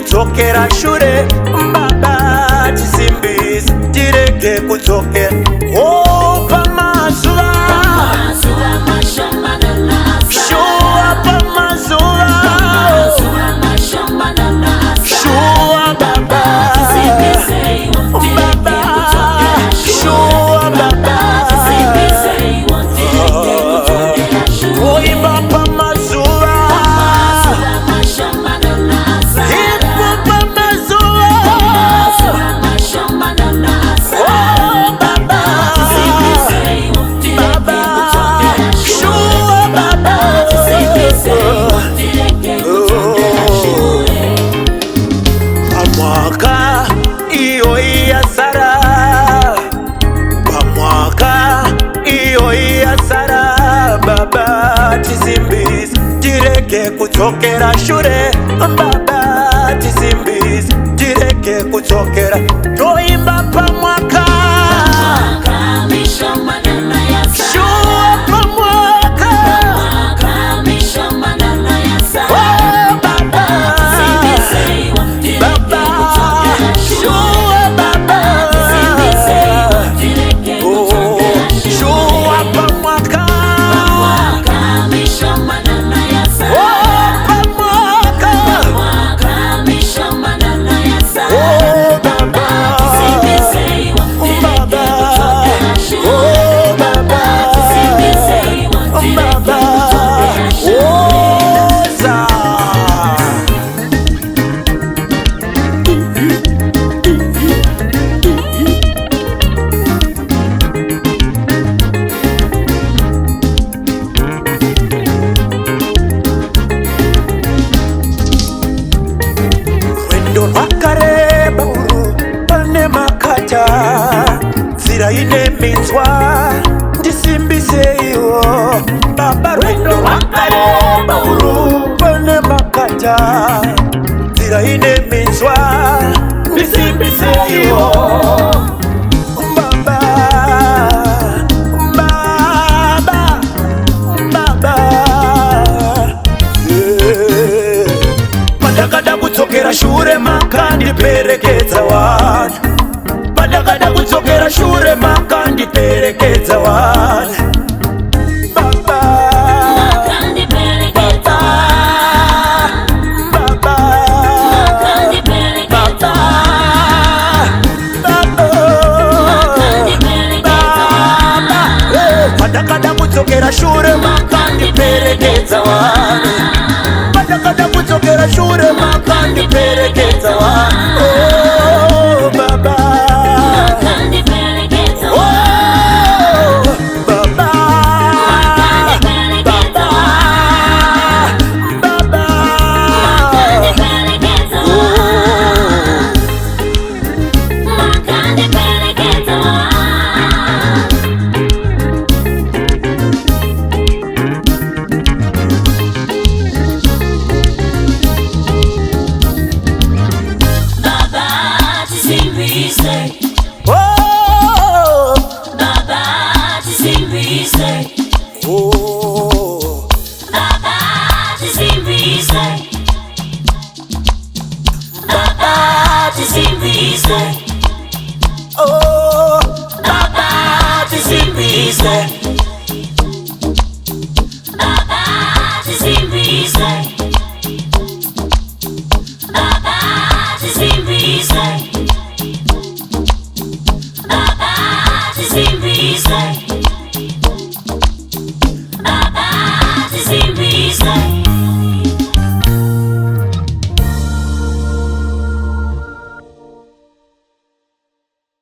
kudzokera shure baba tisimbize tirege kudzokera pamazuva shuwa pamazuva shuwa baba shuwa baba oimba pamazuva ipo pamazuva pamwaka iyo iyasara pamwaka iyo iyasara baba tisimbize tirege kudzokera shure baba tisimbize tirege kudzokera toimba pamwaka shuwa pamwaka rwakareba uru pane makata nzira ine minzwa ndisimbise iwo baba rwendo rwakareba uru pane makata nzira ine minzwa ndisimbise iwo baba baba baba padakada kudzokera shure makandiperekedza wana padakada kudzokera shure makandiperekedza wana baba padakada kudzokera shure makandiperekedza wana padakada kudzokera shure makandiperekedza wana baba Baba,